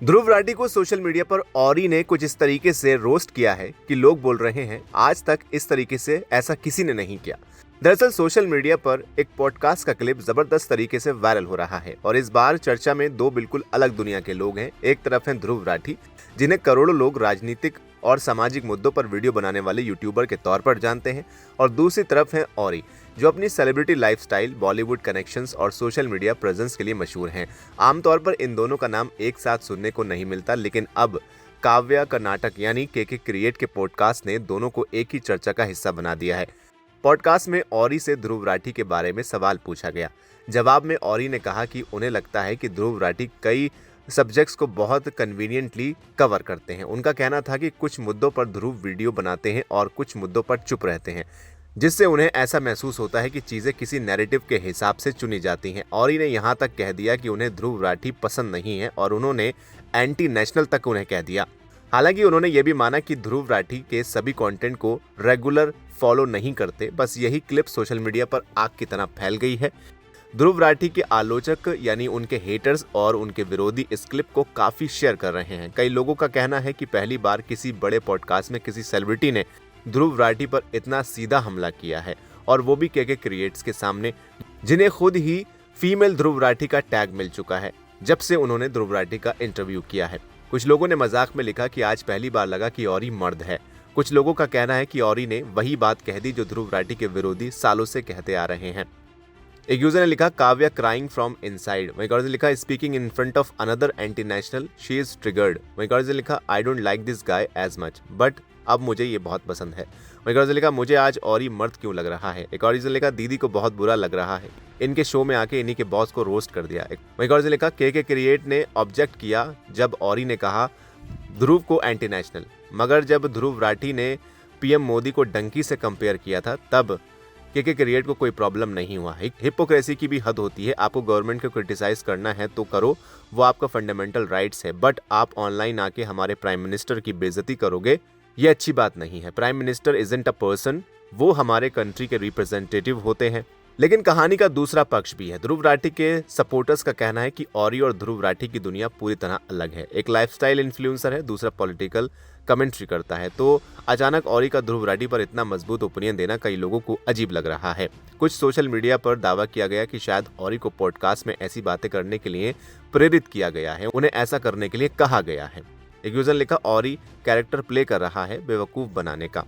ध्रुव राठी को social media पर औरी ने कुछ इस तरीके से रोस्ट किया है कि लोग बोल रहे हैं आज तक इस तरीके से ऐसा किसी ने नहीं किया। दरअसल सोशल मीडिया पर एक पॉडकास्ट का क्लिप जबरदस्त तरीके से वायरल हो रहा है और इस बार चर्चा में दो बिल्कुल अलग दुनिया के लोग हैं। एक तरफ हैं ध्रुव राठी, जिन्हें करोड़ों लोग राजनीतिक और सामाजिक मुद्दों पर वीडियो बनाने वाले यूट्यूबर के तौर पर जानते हैं, और दूसरी तरफ है औरी, जो अपनी सेलिब्रिटी लाइफस्टाइल, बॉलीवुड कनेक्शंस और सोशल मीडिया प्रेजेंस के लिए मशहूर हैं। आमतौर पर इन दोनों का नाम एक साथ सुनने को नहीं मिलता, लेकिन अब काव्या कर्नाटक यानी के क्रिएट के पॉडकास्ट ने दोनों को एक ही चर्चा का हिस्सा बना दिया है। पॉडकास्ट में औरी से ध्रुव राठी के बारे में सवाल पूछा गया। जवाब में औरी ने कहा कि उन्हें लगता है कि ध्रुव राठी कई सब्जेक्ट्स को बहुत कन्वीनियंटली कवर करते हैं। उनका कहना था कि कुछ मुद्दों पर ध्रुव वीडियो बनाते हैं और कुछ मुद्दों पर चुप रहते हैं, जिससे उन्हें ऐसा महसूस होता है कि चीजें किसी नैरेटिव के हिसाब से चुनी जाती हैं। औरी ने यहाँ तक कह दिया कि उन्हें ध्रुव राठी पसंद नहीं है और उन्होंने एंटी नेशनल तक उन्हें कह दिया। हालांकि उन्होंने ये भी माना कि ध्रुव राठी के सभी कंटेंट को रेगुलर फॉलो नहीं करते, बस यही क्लिप सोशल मीडिया पर आग की तरह फैल गई है। ध्रुव राठी के आलोचक यानी उनके हेटर्स और उनके विरोधी इस क्लिप को काफी शेयर कर रहे हैं। कई लोगों का कहना है कि पहली बार किसी बड़े पॉडकास्ट में किसी सेलिब्रिटी ने ध्रुव राठी पर इतना सीधा हमला किया है, और वो भी के क्रिएट्स के सामने, जिन्हें खुद ही फीमेल ध्रुव राठी का टैग मिल चुका है जब से उन्होंने ध्रुव राठी का इंटरव्यू किया है। कुछ लोगों ने मजाक में लिखा कि आज पहली बार लगा कि औरी मर्द है। कुछ लोगों का कहना है कि औरी ने वही बात कह दी जो ध्रुव राठी के विरोधी सालों से कहते आ रहे हैं। एक यूजर ने लिखा काव्या क्राइंग फ्रॉम इनसाइड। वहीं गौरव ने लिखा speaking in front of another anti national, she is triggered. वहीं गौरव ने लिखा I don't like this guy as much but अब मुझे ये बहुत पसंद है। वहीं गौरव ने लिखा मुझे आज औरी मर्द क्यों लग रहा है। एक और यूजर ने लिखा दीदी को बहुत बुरा लग रहा है, इनके शो में आके इन्हीं के बॉस को रोस्ट कर दिया। वहीं गौरव ने लिखा के क्रिएट ने ऑब्जेक्ट किया जब औरी ने कहा ध्रुव को एंटी नेशनल, मगर जब ध्रुव राठी ने पीएम मोदी को डंकी से कंपेयर किया था तब के क्रिएट को कोई प्रॉब्लम नहीं हुआ। हिपोक्रेसी की भी हद होती है। आपको गवर्नमेंट को क्रिटिसाइज करना है तो करो, वो आपका फंडामेंटल राइट्स है, बट आप ऑनलाइन आके हमारे प्राइम मिनिस्टर की बेइज्जती करोगे, ये अच्छी बात नहीं है। Prime minister isn't a person, वो हमारे कंट्री के रिप्रेजेंटेटिव होते हैं। लेकिन कहानी का दूसरा पक्ष भी है। ध्रुव राठी के सपोर्टर्स का कहना है कि औरी और ध्रुव राठी की दुनिया पूरी तरह अलग है। एक लाइफस्टाइल इन्फ्लुएंसर है, दूसरा पॉलिटिकल कमेंट्री करता है। तो अचानक औरी का ध्रुव राठी पर इतना मजबूत ओपिनियन देना कई लोगों को अजीब लग रहा है। कुछ सोशल मीडिया पर दावा किया गया कि शायद औरी को पॉडकास्ट में ऐसी बातें करने के लिए प्रेरित किया गया है, उन्हें ऐसा करने के लिए कहा गया है। एक यूजर ने लिखा औरी कैरेक्टर प्ले कर रहा है बेवकूफ बनाने का।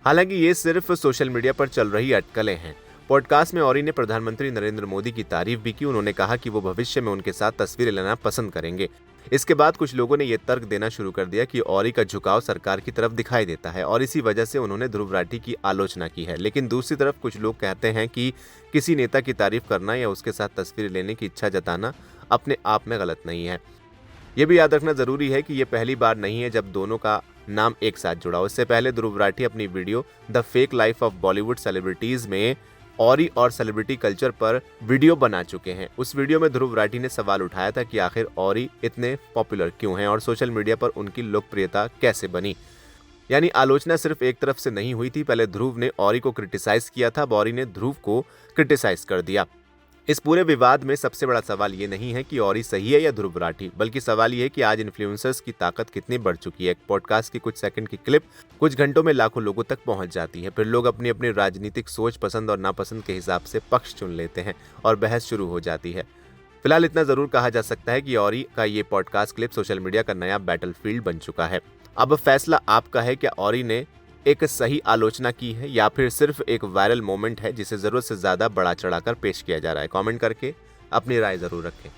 हालांकि ये सिर्फ सोशल मीडिया पर चल रही अटकलें हैं। पॉडकास्ट में औरी ने प्रधानमंत्री नरेंद्र मोदी की तारीफ भी की। उन्होंने कहा कि वो भविष्य में उनके साथ तस्वीरें लेना पसंद करेंगे। इसके बाद कुछ लोगों ने यह तर्क देना शुरू कर दिया कि औरी का झुकाव सरकार की तरफ दिखाई देता है और इसी वजह से उन्होंने ध्रुव राठी की आलोचना की है। लेकिन दूसरी तरफ कुछ लोग कहते हैं कि किसी नेता की तारीफ करना या उसके साथ तस्वीरें लेने की इच्छा जताना अपने आप में गलत नहीं है। ये भी याद रखना जरूरी है कि ये पहली बार नहीं है जब दोनों का नाम एक साथ जुड़ा हो। इससे पहले ध्रुव राठी अपनी video the fake life of Bollywood celebrities में औरी और सेलिब्रिटी कल्चर पर वीडियो बना चुके हैं। उस वीडियो में ध्रुव राठी ने सवाल उठाया था कि आखिर औरी इतने पॉपुलर क्यों हैं और सोशल मीडिया पर उनकी लोकप्रियता कैसे बनी। यानी आलोचना सिर्फ एक तरफ से नहीं हुई थी। पहले ध्रुव ने औरी को क्रिटिसाइज किया था, अब औरी ने ध्रुव को क्रिटिसाइज कर दिया। इस पूरे विवाद में सबसे बड़ा सवाल ये नहीं है कि औरी सही है या ध्रुव राठी, बल्कि सवाल ये है कि आज इन्फ्लुएंसर्स की ताकत कितनी बढ़ चुकी है। एक पॉडकास्ट की कुछ सेकंड की क्लिप कुछ घंटों में लाखों लोगों तक पहुंच जाती है। फिर लोग अपनी अपनी राजनीतिक सोच, पसंद और नापसंद के हिसाब से पक्ष चुन लेते हैं और बहस शुरू हो जाती है। फिलहाल इतना जरूर कहा जा सकता है कि औरी का ये पॉडकास्ट क्लिप सोशल मीडिया का नया बैटलफील्ड बन चुका है। अब फैसला आपका है, क्या औरी ने एक सही आलोचना की है या फिर सिर्फ एक वायरल मोमेंट है जिसे जरूरत से ज्यादा बढ़ा चढ़ाकर पेश किया जा रहा है। कमेंट करके अपनी राय जरूर रखें।